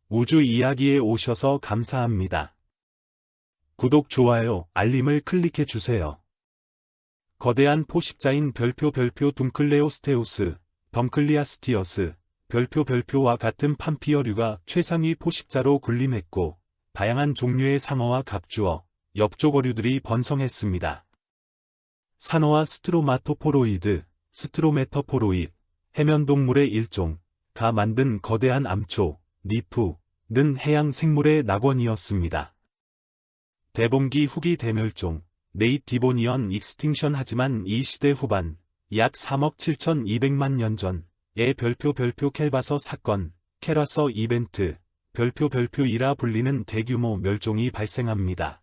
우주 이야기에 오셔서 감사합니다. 구독, 좋아요, 알림을 클릭해 주세요. 거대한 포식자인 별표 둥클레오스테우스, 덩클리아스티어스, 별표와 같은 팜피어류가 최상위 포식자로 군림했고, 다양한 종류의 상어와 갑주어, 엽조거류들이 번성했습니다. 산호와 스트로마토포로이드, 스트로메터포로ид, 해면동물의 일종가 만든 거대한 암초, 리프는 해양 생물의 낙원이었습니다. 대봉기 후기 대멸종, 네이티보니언 익스팅션. 하지만 이 시대 후반, 약 3억 7,200만 년 전의 별표 켈바서 사건, 케라서 이벤트, 별표 이라 불리는 대규모 멸종이 발생합니다.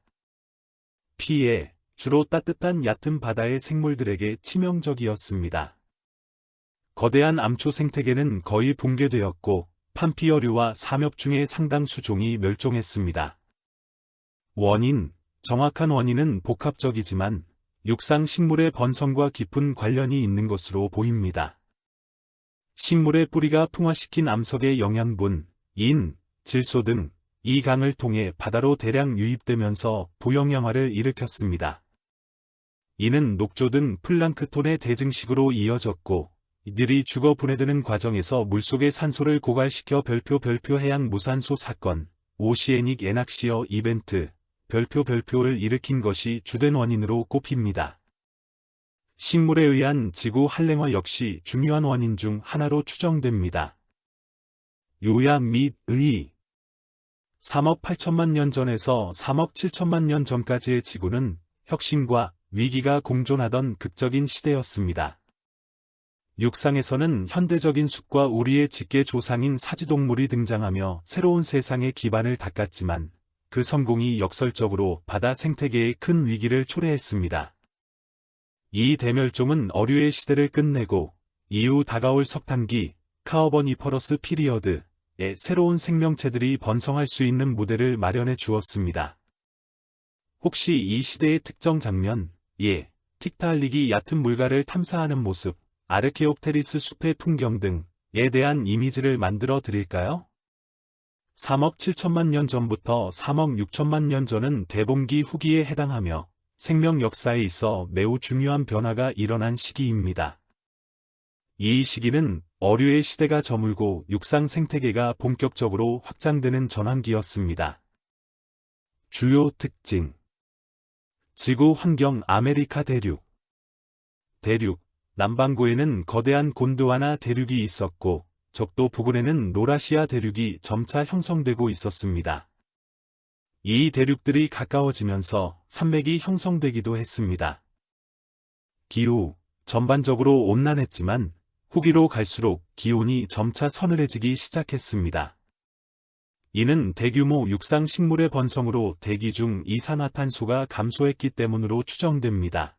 피해, 주로 따뜻한 얕은 바다의 생물들에게 치명적이었습니다. 거대한 암초 생태계는 거의 붕괴되었고, 팜피어류와 삼엽 중의 상당수 종이 멸종했습니다. 정확한 원인은 복합적이지만 육상 식물의 번성과 깊은 관련이 있는 것으로 보입니다. 식물의 뿌리가 풍화시킨 암석의 영양분, 질소 등 이 강을 통해 바다로 대량 유입되면서 부영양화를 일으켰습니다. 이는 녹조 등 플랑크톤의 대증식으로 이어졌고, 이들이 죽어 분해되는 과정에서 물속의 산소를 고갈시켜 별표 해양 무산소 사건, 오시애닉 에낙시어 이벤트, 별표를 일으킨 것이 주된 원인으로 꼽힙니다. 식물에 의한 지구 한랭화 역시 중요한 원인 중 하나로 추정됩니다. 요약 및 의 3억 8천만 년 전에서 3억 7천만 년 전까지의 지구는 혁신과 위기가 공존하던 극적인 시대였습니다. 육상에서는 현대적인 숲과 우리의 직계 조상인 사지동물이 등장하며 새로운 세상의 기반을 닦았지만 그 성공이 역설적으로 바다 생태계에 큰 위기를 초래했습니다. 이 대멸종은 어류의 시대를 끝내고 이후 다가올 석탄기, 카어버니퍼러스 피리어드에 새로운 생명체들이 번성할 수 있는 무대를 마련해 주었습니다. 혹시 이 시대의 특정 장면, 틱타알릭이 얕은 물가를 탐사하는 모습, 아르케옵테리스 숲의 풍경 등에 대한 이미지를 만들어 드릴까요? 3억 7천만 년 전부터 3억 6천만 년 전은 대봉기 후기에 해당하며 생명 역사에 있어 매우 중요한 변화가 일어난 시기입니다. 이 시기는 어류의 시대가 저물고 육상 생태계가 본격적으로 확장되는 전환기였습니다. 주요 특징: 지구 환경 아메리카 대륙. 남반구에는 거대한 곤드와나 대륙이 있었고, 적도 부근에는 노라시아 대륙이 점차 형성되고 있었습니다. 이 대륙들이 가까워지면서 산맥이 형성되기도 했습니다. 기후, 전반적으로 온난했지만 후기로 갈수록 기온이 점차 서늘해지기 시작했습니다. 이는 대규모 육상 식물의 번성으로 대기 중 이산화탄소가 감소했기 때문으로 추정됩니다.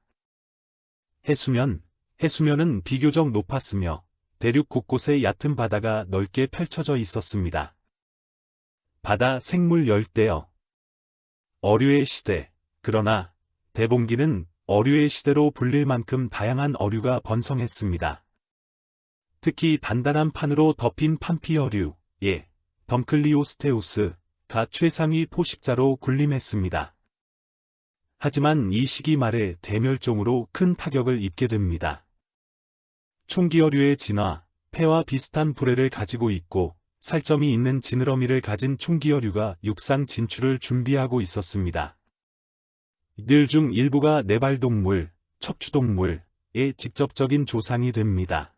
해수면은 비교적 높았으며 대륙 곳곳에 얕은 바다가 넓게 펼쳐져 있었습니다. 바다 생물 열대어. 어류의 시대. 그러나 대봉기는 어류의 시대로 불릴 만큼 다양한 어류가 번성했습니다. 특히 단단한 판으로 덮인 팜피어류, 덩클리오스테우스가 최상위 포식자로 군림했습니다. 하지만 이 시기 말에 대멸종으로 큰 타격을 입게 됩니다. 총기어류의 진화, 폐와 비슷한 불에를 가지고 있고 살점이 있는 지느러미를 가진 총기어류가 육상 진출을 준비하고 있었습니다. 이들 중 일부가 네발동물, 척추동물의 직접적인 조상이 됩니다.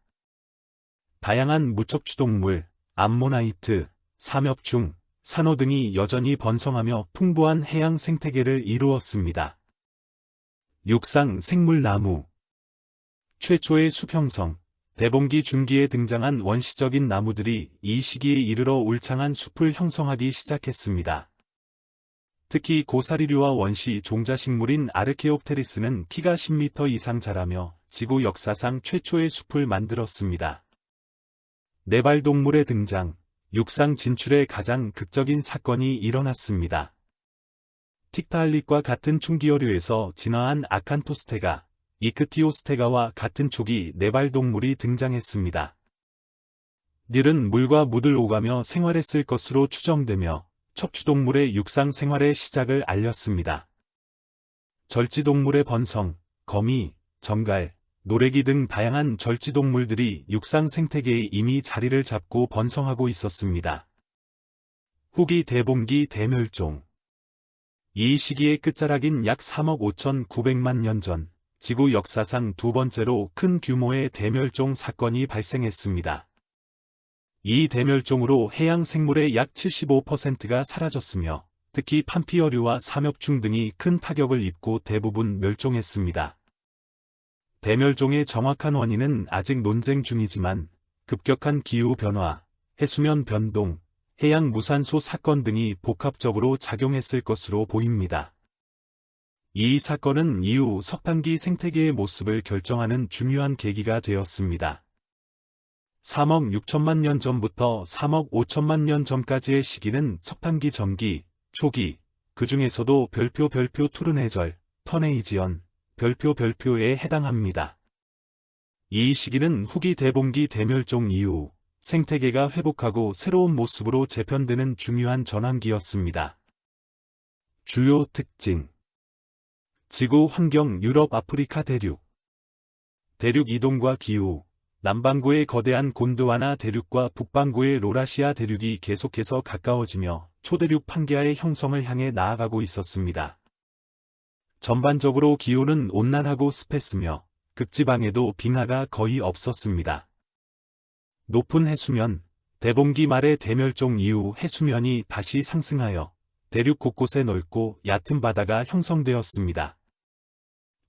다양한 무척추동물, 암모나이트, 삼엽충, 산호 등이 여전히 번성하며 풍부한 해양 생태계를 이루었습니다. 육상 생물나무. 최초의 숲 형성, 대봉기 중기에 등장한 원시적인 나무들이 이 시기에 이르러 울창한 숲을 형성하기 시작했습니다. 특히 고사리류와 원시 종자식물인 아르케옵테리스는 키가 10m 이상 자라며 지구 역사상 최초의 숲을 만들었습니다. 네발동물의 등장, 육상 진출의 가장 극적인 사건이 일어났습니다. 틱타알릭과 같은 충기어류에서 진화한 아칸토스테가, 이크티오스테가와 같은 초기 네발동물이 등장했습니다. 닐은 물과 물을 오가며 생활했을 것으로 추정되며 척추동물의 육상 생활의 시작을 알렸습니다. 절지동물의 번성, 거미, 정갈, 노래기 등 다양한 절지동물들이 육상 생태계에 이미 자리를 잡고 번성하고 있었습니다. 후기 대봉기 대멸종. 이 시기의 끝자락인 약 3억 5,900만 년 전, 지구 역사상 두 번째로 큰 규모의 대멸종 사건이 발생했습니다. 이 대멸종으로 해양 생물의 약 75%가 사라졌으며, 특히 판피어류와 삼엽충 등이 큰 타격을 입고 대부분 멸종했습니다. 대멸종의 정확한 원인은 아직 논쟁 중이지만, 급격한 기후변화, 해수면 변동, 해양 무산소 사건 등이 복합적으로 작용했을 것으로 보입니다. 이 사건은 이후 석탄기 생태계의 모습을 결정하는 중요한 계기가 되었습니다. 3억 6천만 년 전부터 3억 5천만 년 전까지의 시기는 석탄기 전기, 초기, 그 중에서도 별표 투르네절, 터네이지언, 별표에 해당합니다. 이 시기는 후기 대봉기 대멸종 이후 생태계가 회복하고 새로운 모습으로 재편되는 중요한 전환기였습니다. 주요 특징. 지구 환경 유럽 아프리카 대륙. 대륙 이동과 기후. 남반구의 거대한 곤드와나 대륙과 북반구의 로라시아 대륙이 계속해서 가까워지며 초대륙 판게아의 형성을 향해 나아가고 있었습니다. 전반적으로 기후는 온난하고 습했으며 극지방에도 빙하가 거의 없었습니다. 높은 해수면. 대봉기 말의 대멸종 이후 해수면이 다시 상승하여 대륙 곳곳에 넓고 얕은 바다가 형성되었습니다.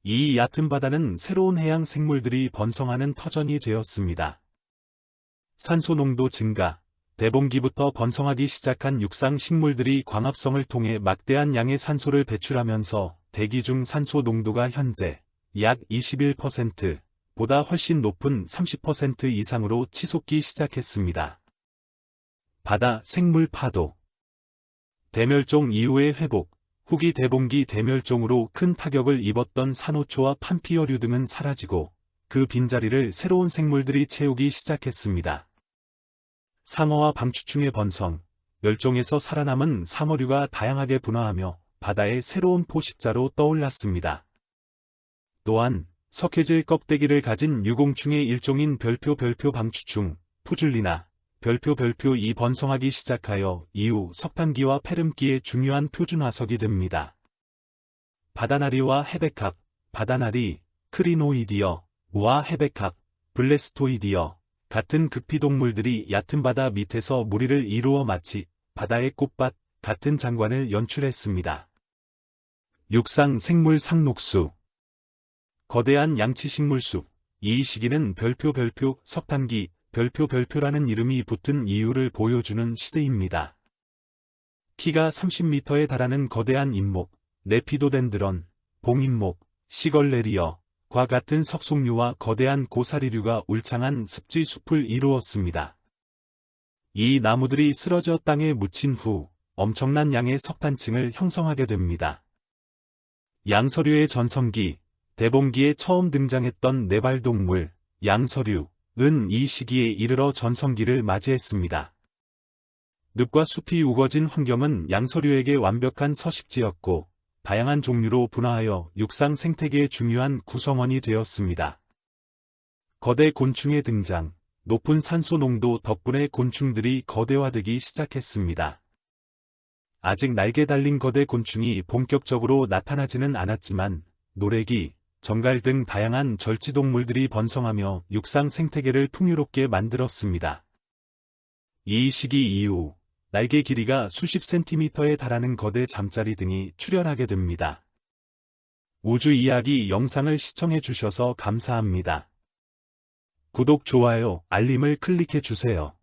이 얕은 바다는 새로운 해양 생물들이 번성하는 터전이 되었습니다. 산소 농도 증가. 대봉기부터 번성하기 시작한 육상 식물들이 광합성을 통해 막대한 양의 산소를 배출하면서 대기 중 산소 농도가 현재 약 21%보다 훨씬 높은 30% 이상으로 치솟기 시작했습니다. 바다 생물 파도. 대멸종 이후의 회복. 후기 대봉기 대멸종으로 큰 타격을 입었던 산호초와 판피어류 등은 사라지고 그 빈자리를 새로운 생물들이 채우기 시작했습니다. 상어와 방추충의 번성. 멸종에서 살아남은 상어류가 다양하게 분화하며 바다의 새로운 포식자로 떠올랐습니다. 또한 석회질 껍데기를 가진 유공충의 일종인 별표 방추충, 푸줄리나 별표 이 번성하기 시작하여 이후 석탄기와 페름기의 중요한 표준화석이 됩니다. 바다나리와 헤베캅. 바다나리, 크리노이디어와 헤베캅, 블레스토이디어 같은 극피동물들이 얕은 바다 밑에서 무리를 이루어 마치 바다의 꽃밭 같은 장관을 연출했습니다. 육상 생물 상록수. 거대한 양치식물숲. 이 시기는 별표 석탄기, 별표라는 이름이 붙은 이유를 보여주는 시대입니다. 키가 30m에 달하는 거대한 잇목, 네피도덴드런, 봉잇목, 시걸레리어과 같은 석송류와 거대한 고사리류가 울창한 습지 숲을 이루었습니다. 이 나무들이 쓰러져 땅에 묻힌 후 엄청난 양의 석탄층을 형성하게 됩니다. 양서류의 전성기. 대봉기에 처음 등장했던 네발동물, 양서류. 은 이 시기에 이르러 전성기를 맞이했습니다. 늪과 숲이 우거진 환경은 양서류에게 완벽한 서식지였고 다양한 종류로 분화하여 육상 생태계의 중요한 구성원이 되었습니다. 거대 곤충의 등장. 높은 산소 농도 덕분에 곤충들이 거대화되기 시작했습니다. 아직 날개 달린 거대 곤충이 본격적으로 나타나지는 않았지만 노래기, 정갈 등 다양한 절지동물들이 번성하며 육상 생태계를 풍요롭게 만들었습니다. 이 시기 이후 날개 길이가 수십 센티미터에 달하는 거대 잠자리 등이 출현하게 됩니다. 우주 이야기 영상을 시청해 주셔서 감사합니다. 구독, 좋아요, 알림을 클릭해 주세요.